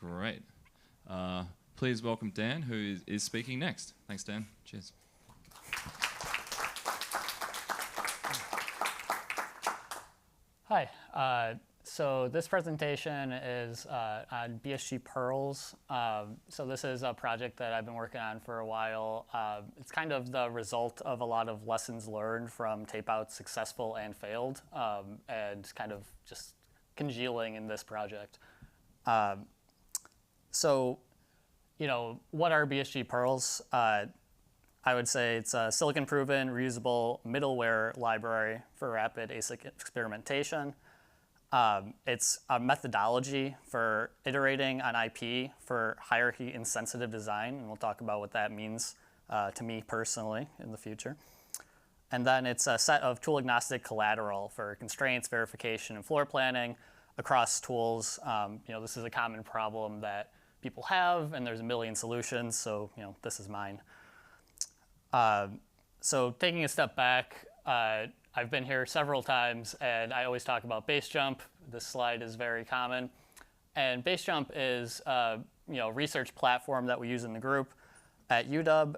Great. Please welcome Dan, who is speaking next. Thanks, Dan. Cheers. Hi. So this presentation is on BSG Pearls. So this is a project that I've been working on for a while. It's kind of the result of a lot of lessons learned from tape-outs successful and failed, and kind of just congealing in this project. So, you know, what are BSG Pearls? I would say it's a silicon-proven, reusable middleware library for rapid ASIC experimentation. It's a methodology for iterating on IP for hierarchy-insensitive design, and we'll talk about what that means to me personally in the future. And then it's a set of tool-agnostic collateral for constraints, verification, and floor planning across tools. You know, this is a common problem that people have, and there's a million solutions, so you know, this is mine. So taking a step back, I've been here several times, and I always talk about Basejump. This slide is very common. And Basejump is a research platform that we use in the group at UW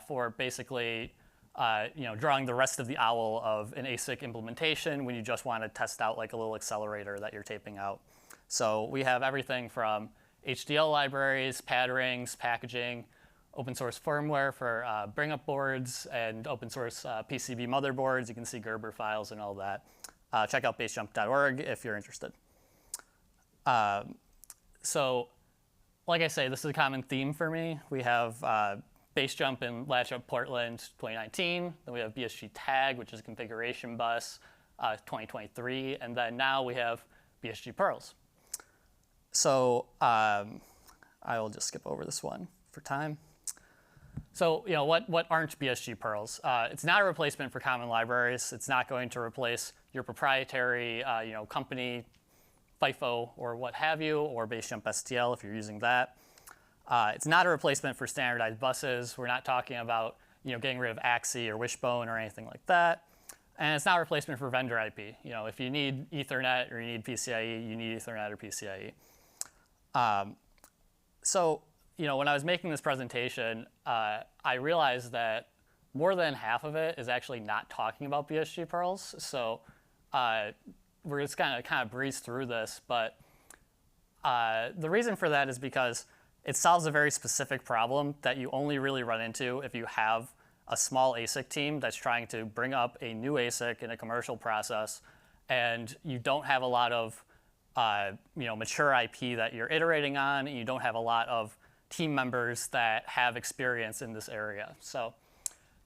for basically drawing the rest of the owl of an ASIC implementation when you just want to test out like a little accelerator that you're taping out. So we have everything from HDL libraries, patterns, packaging, open source firmware for bring-up boards, and open source PCB motherboards. You can see Gerber files and all that. Check out basejump.org if you're interested. So, like I say, this is a common theme for me. We have Basejump and Latch-Up Portland 2019. Then we have BSG Tag, which is a configuration bus, 2023. And then now we have BSG Pearls. So I will just skip over this one for time. So, you know, what aren't BSG Pearls? It's not a replacement for common libraries. It's not going to replace your proprietary, company FIFO or what have you, or Basejump STL if you're using that. It's not a replacement for standardized buses. We're not talking about, getting rid of AXI or Wishbone or anything like that. And it's not a replacement for vendor IP. You know, if you need Ethernet or you need PCIe, you need Ethernet or PCIe. So, when I was making this presentation, I realized that more than half of it is actually not talking about BSG Pearls. So we're just kind of breeze through this. But the reason for that is because it solves a very specific problem that you only really run into if you have a small ASIC team that's trying to bring up a new ASIC in a commercial process, and you don't have a lot of mature IP that you're iterating on, and you don't have a lot of team members that have experience in this area. So,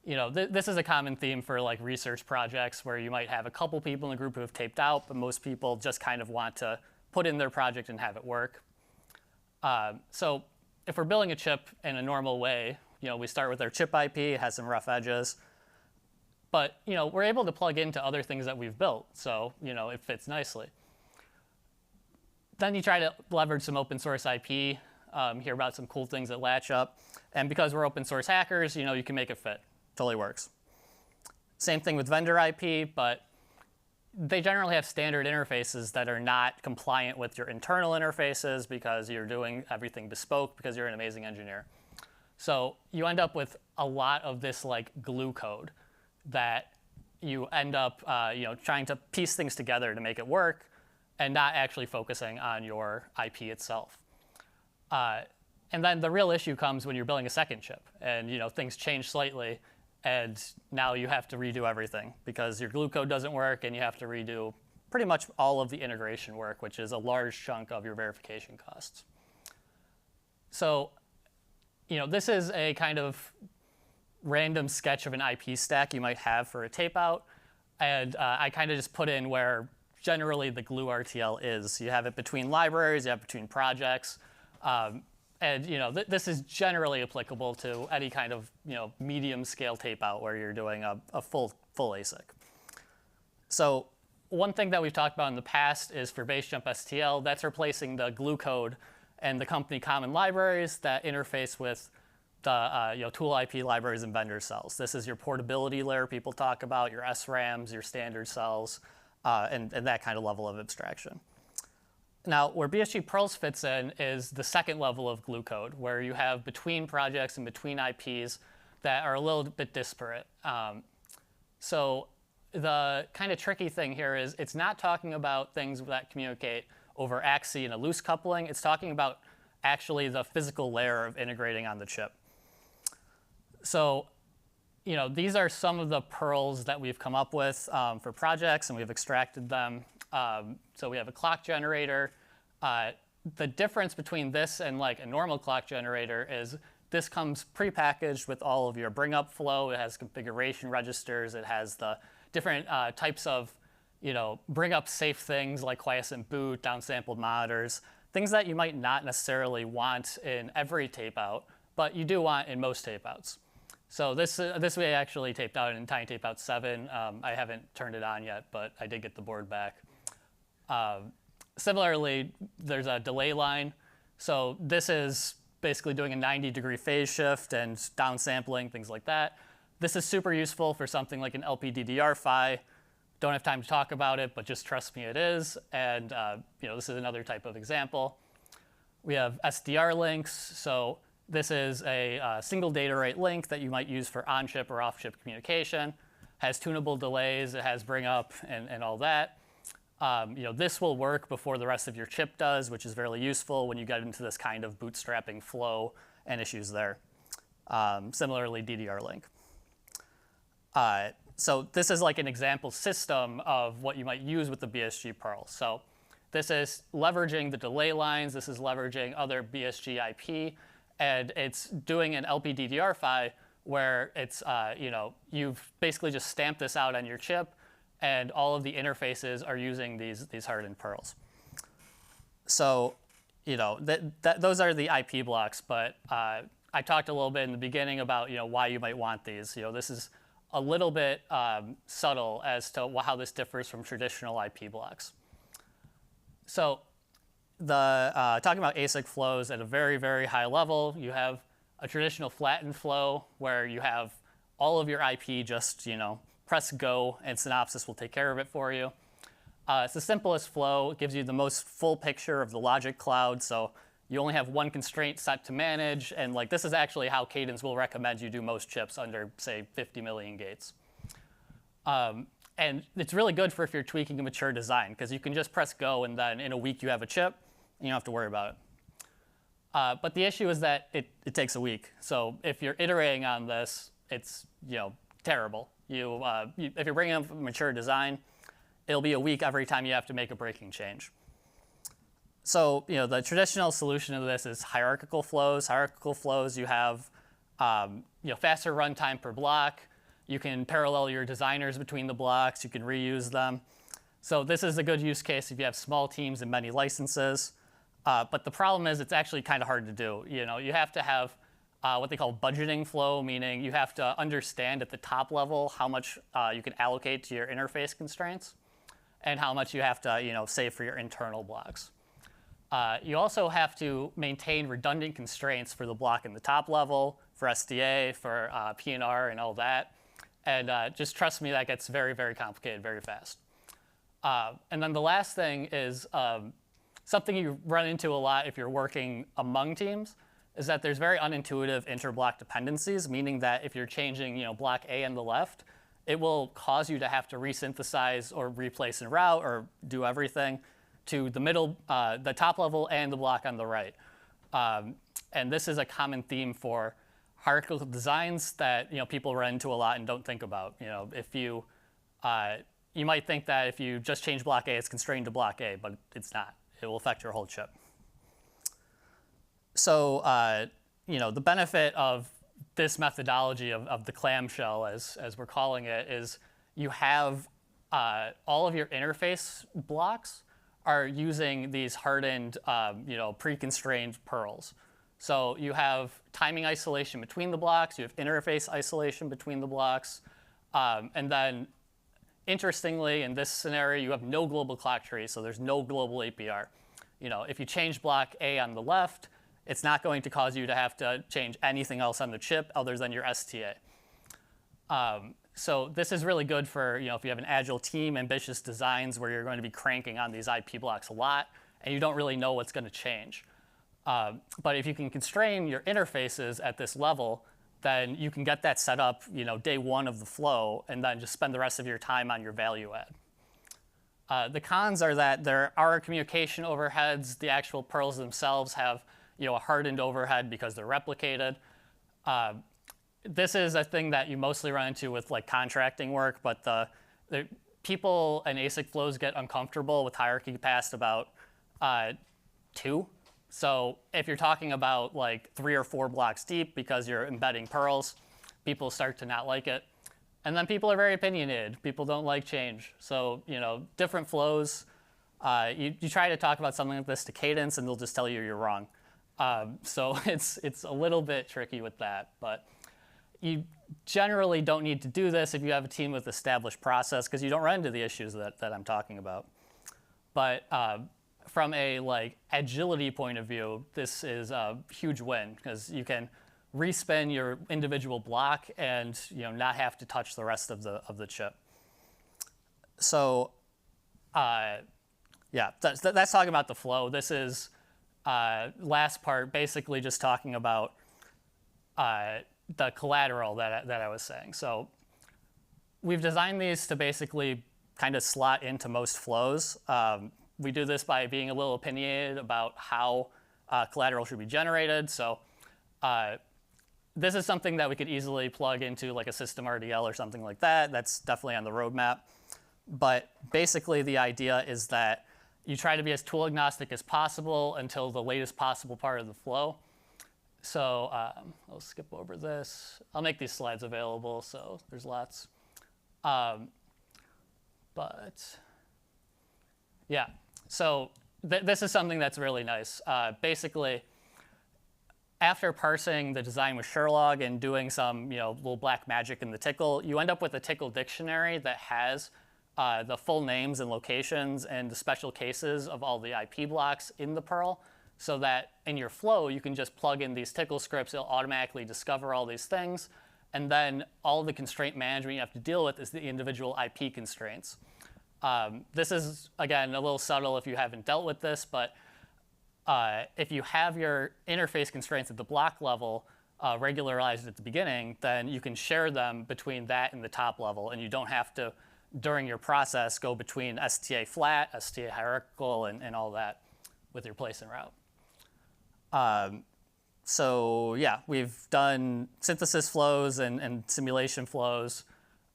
this is a common theme for like research projects where you might have a couple people in the group who have taped out, but most people just kind of want to put in their project and have it work. So if we're building a chip in a normal way, we start with our chip IP, it has some rough edges, but we're able to plug into other things that we've built, so it fits nicely. Then you try to leverage some open source IP, hear about some cool things that latch up. And because we're open source hackers, you can make it fit. Totally works. Same thing with vendor IP, but they generally have standard interfaces that are not compliant with your internal interfaces because you're doing everything bespoke because you're an amazing engineer. So you end up with a lot of this like glue code that you end up trying to piece things together to make it work and not actually focusing on your IP itself. And then the real issue comes when you're building a second chip and things change slightly and now you have to redo everything because your glue code doesn't work and you have to redo pretty much all of the integration work, which is a large chunk of your verification costs. So, this is a kind of random sketch of an IP stack you might have for a tape out. And I kind of just put in where generally the glue RTL is. You have it between libraries, you have it between projects. And this is generally applicable to any kind of medium scale tape out where you're doing a full ASIC. So one thing that we've talked about in the past is for Basejump STL, that's replacing the glue code and the company common libraries that interface with the tool IP libraries and vendor cells. This is your portability layer people talk about, your SRAMs, your standard cells, and that kind of level of abstraction. Now, where BSG Pearls fits in is the second level of glue code, where you have between projects and between IPs that are a little bit disparate. So the kind of tricky thing here is it's not talking about things that communicate over AXI and a loose coupling. It's talking about actually the physical layer of integrating on the chip. So, these are some of the pearls that we've come up with for projects, and we've extracted them. So we have a clock generator. The difference between this and like a normal clock generator is this comes prepackaged with all of your bring up flow. It has configuration registers. It has the different types of bring up safe things like quiescent boot, downsampled monitors, things that you might not necessarily want in every tape out, but you do want in most tape outs. So this we actually taped out in Tiny Tape Out 7. I haven't turned it on yet, but I did get the board back. Similarly, there's a delay line. So this is basically doing a 90-degree phase shift and downsampling, things like that. This is super useful for something like an LPDDR PHY. Don't have time to talk about it, but just trust me, it is. And this is another type of example. We have SDR links. So this is a single data rate link that you might use for on-chip or off-chip communication. Has tunable delays. It has bring up and all that. This will work before the rest of your chip does, which is very useful when you get into this kind of bootstrapping flow and issues there. Similarly, DDR link. So this is like an example system of what you might use with the BSG Pearl. So this is leveraging the delay lines. This is leveraging other BSG IP. And it's doing an LPDDR PHY where it's, you've basically just stamped this out on your chip, and all of the interfaces are using these hardened pearls. So, those are the IP blocks. But I talked a little bit in the beginning about why you might want these. This is a little bit subtle as to how this differs from traditional IP blocks. So, talking about ASIC flows at a very, very high level, you have a traditional flattened flow where you have all of your IP just, press go and Synopsys will take care of it for you. It's the simplest flow. It gives you the most full picture of the logic cloud. So you only have one constraint set to manage. And this is actually how Cadence will recommend you do most chips under, say, 50 million gates. And it's really good for if you're tweaking a mature design, because you can just press go and then in a week you have a chip. You don't have to worry about it. But the issue is that it takes a week. So if you're iterating on this, it's terrible. If you're bringing up a mature design, it'll be a week every time you have to make a breaking change. So the traditional solution to this is hierarchical flows. Hierarchical flows, you have faster runtime per block. You can parallel your designers between the blocks. You can reuse them. So this is a good use case if you have small teams and many licenses. But the problem is it's actually kind of hard to do. You have to have what they call budgeting flow, meaning you have to understand at the top level how much you can allocate to your interface constraints and how much you have to save for your internal blocks. You also have to maintain redundant constraints for the block in the top level, for SDA, for PNR, and all that. And just trust me, that gets very, very complicated very fast. And then the last thing is something you run into a lot if you're working among teams is that there's very unintuitive interblock dependencies, meaning that if you're changing block A on the left, it will cause you to have to resynthesize or replace and route or do everything to the middle, the top level and the block on the right. And this is a common theme for hierarchical designs that people run into a lot and don't think about. If you might think that if you just change block A, it's constrained to block A, but it's not. It will affect your whole chip. So the benefit of this methodology of the clamshell, as we're calling it, is you have all of your interface blocks are using these hardened, pre-constrained pearls. So you have timing isolation between the blocks. You have interface isolation between the blocks. And then, interestingly, in this scenario, you have no global clock tree, so there's no global APR. If you change block A on the left, it's not going to cause you to have to change anything else on the chip other than your STA. So this is really good for if you have an agile team, ambitious designs where you're going to be cranking on these IP blocks a lot, and you don't really know what's going to change. But if you can constrain your interfaces at this level, then you can get that set up, day one of the flow, and then just spend the rest of your time on your value add. The cons are that there are communication overheads. The actual pearls themselves have, a hardened overhead because they're replicated. This is a thing that you mostly run into with like contracting work, but the people and ASIC flows get uncomfortable with hierarchy past about 2. So if you're talking about like 3 or 4 blocks deep because you're embedding pearls, people start to not like it. And then people are very opinionated. People don't like change. So, different flows. You try to talk about something like this to Cadence, and they'll just tell you you're wrong. So it's a little bit tricky with that. But you generally don't need to do this if you have a team with established process, because you don't run into the issues that I'm talking about. But from a agility point of view, this is a huge win, because you can respin your individual block and not have to touch the rest of the chip. So yeah, that's talking about the flow. This is last part, basically just talking about the collateral that I was saying. So we've designed these to basically kind of slot into most flows. We do this by being a little opinionated about how collateral should be generated. So this is something that we could easily plug into like a system RDL or something like that. That's definitely on the roadmap. But basically the idea is that you try to be as tool agnostic as possible until the latest possible part of the flow. So I'll skip over this. I'll make these slides available, so there's lots. But yeah, so this is something that's really nice. Basically, after parsing the design with Sherlog and doing some little black magic in the Tickle, you end up with a Tickle dictionary that has the full names and locations and the special cases of all the IP blocks in the Perl, so that in your flow, you can just plug in these Tickle scripts. It'll automatically discover all these things. And then all the constraint management you have to deal with is the individual IP constraints. This is, again, a little subtle if you haven't dealt with this, but if you have your interface constraints at the block level regularized at the beginning, then you can share them between that and the top level, and you don't have to, during your process, go between STA flat, STA hierarchical, and all that with your place and route. So yeah, we've done synthesis flows and simulation flows.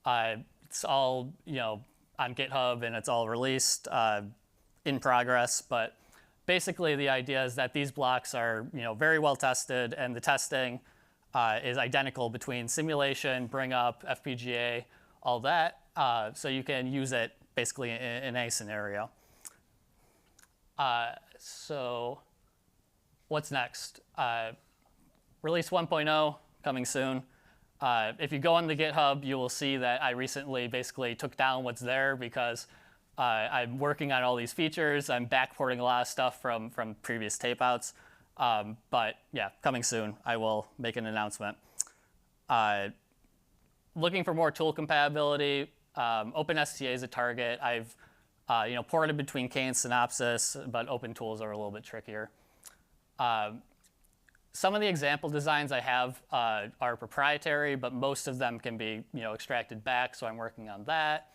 It's all on GitHub, and it's all released in progress. But basically, the idea is that these blocks are very well tested, and the testing is identical between simulation, bring up, FPGA, all that. So you can use it basically in any scenario. So what's next? Release 1.0 coming soon. If you go on the GitHub, you will see that I recently basically took down what's there because I'm working on all these features. I'm backporting a lot of stuff from previous tapeouts. But yeah, coming soon, I will make an announcement. Looking for more tool compatibility. OpenSTA is a target. I've ported between K and Synopsys, but open tools are a little bit trickier. Some of the example designs I have are proprietary, but most of them can be extracted back, so I'm working on that.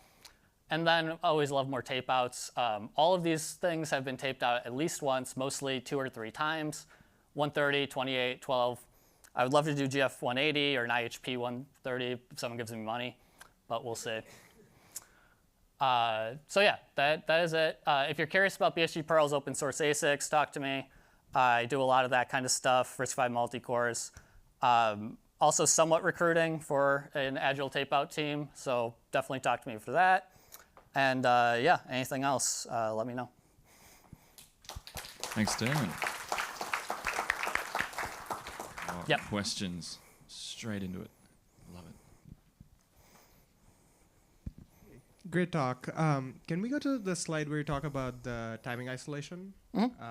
And then I always love more tape outs. All of these things have been taped out at least once, mostly 2 or 3 times, 130, 28, 12. I would love to do GF 180 or an IHP 130 if someone gives me money, but we'll see. So yeah, that is it. If you're curious about BSG Perl's open source ASICs, talk to me. I do a lot of that kind of stuff, RISC-V multi-cores. Also somewhat recruiting for an Agile tape-out team, so definitely talk to me for that. And yeah, anything else, let me know. Thanks, Dan. Yep. Questions, straight into it. Love it. Great talk. Can we go to the slide where you talk about the timing isolation? Mm-hmm.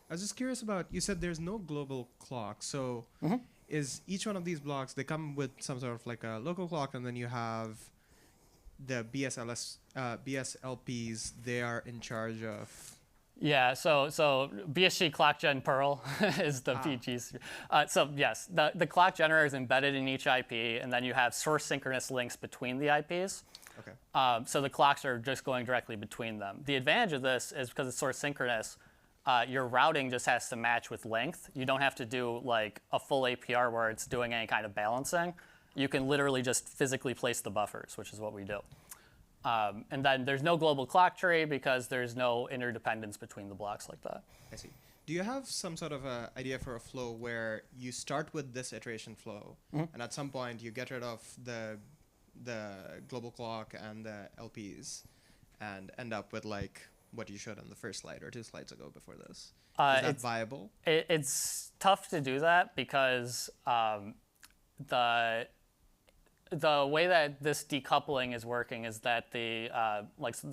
I was just curious about, you said there's no global clock. So is each one of these blocks, they come with some sort of like a local clock, and then you have the BSLPs, they are in charge of Yeah, so BSG clock gen Perl is the PGs. So yes, the clock generator is embedded in each IP, and then you have source synchronous links between the IPs. Okay. So the clocks are just going directly between them. The advantage of this is because it's source synchronous, your routing just has to match with length. You don't have to do like a full APR where it's doing any kind of balancing. You can literally just physically place the buffers, which is what we do. And then there's no global clock tree because there's no interdependence between the blocks like that. I see. Do you have some sort of a idea for a flow where you start with this iteration flow, and at some point you get rid of the global clock and the LPs, and end up with like what you showed on the first slide or 2 slides ago before this? Is that viable? It's tough to do that because the way that this decoupling is working is that the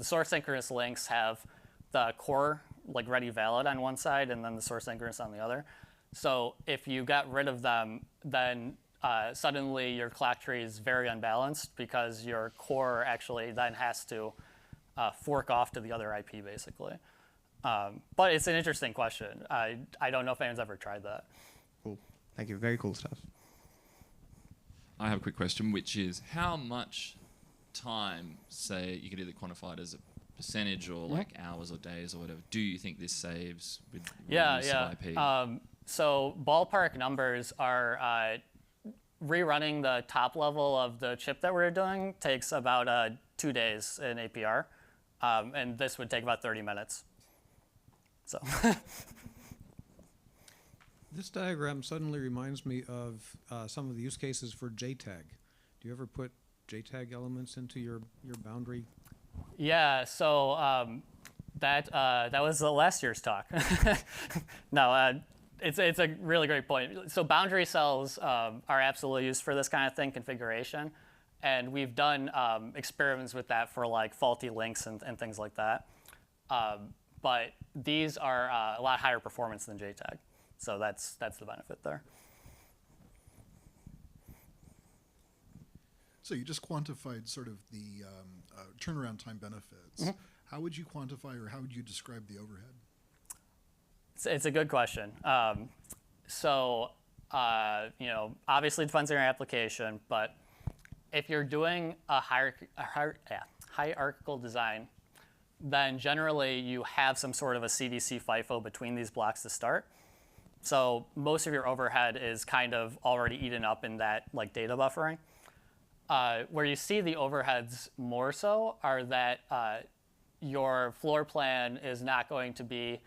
source synchronous links have the core like ready valid on one side and then the source synchronous on the other. So if you got rid of them, then suddenly your clock tree is very unbalanced because your core actually then has to fork off to the other IP basically. But it's an interesting question. I don't know if anyone's ever tried that. Cool. Thank you. Very cool stuff. I have a quick question, which is how much time, say, you could either quantify it as a percentage or like hours or days or whatever, do you think this saves with use of IP? So ballpark numbers are rerunning the top level of the chip that we're doing takes about 2 days in APR, and this would take about 30 minutes. So. This diagram suddenly reminds me of some of the use cases for JTAG. Do you ever put JTAG elements into your boundary? Yeah, so that was last year's talk. No, it's a really great point. So boundary cells are absolutely used for this kind of thing, configuration. And we've done experiments with that for like faulty links and things like that. But these are a lot higher performance than JTAG. So that's the benefit there. So you just quantified sort of the turnaround time benefits. How would you quantify or how would you describe the overhead? It's a good question. Obviously it depends on your application, but if you're doing a hierarchical design, then generally you have some sort of a CDC FIFO between these blocks to start. So most of your overhead is kind of already eaten up in that like data buffering. Where you see the overheads more so are that your floor plan is not going to be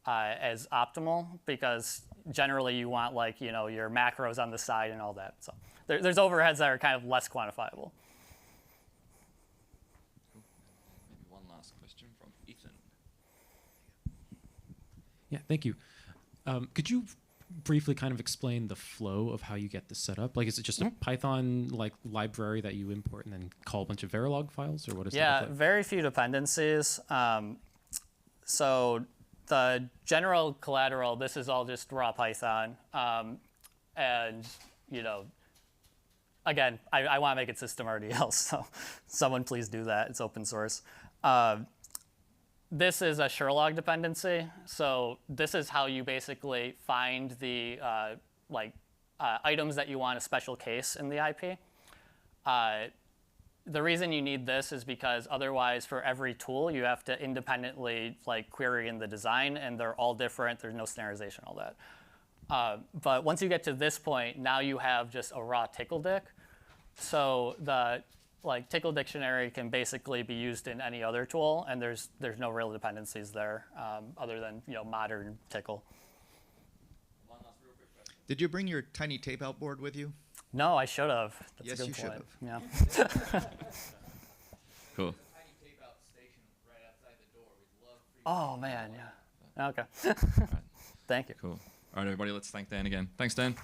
as optimal because generally you want like your macros on the side and all that. So there's overheads that are kind of less quantifiable. Maybe one last question from Ethan. Yeah, thank you. Could you briefly kind of explain the flow of how you get this set up? Like, is it just a Python like library that you import and then call a bunch of Verilog files, or what is that? Yeah, very few dependencies. So the general collateral, this is all just raw Python, and again, I want to make it SystemRDL, so someone please do that. It's open source. This is a Sherlog dependency. So this is how you basically find the items that you want a special case in the IP. The reason you need this is because otherwise for every tool you have to independently query in the design, and they're all different. There's no standardization, all that. But once you get to this point, now you have just a raw tickledic. So the Tickle Dictionary can basically be used in any other tool, and there's no real dependencies there other than modern Tickle. One last real quick question. Did you bring your tiny tape out board with you? No, I should have. That's Yes, a good you should point. have. Yeah. Cool. Oh man, yeah. Okay. All right. Thank you. Cool. All right, everybody, let's thank Dan again. Thanks, Dan.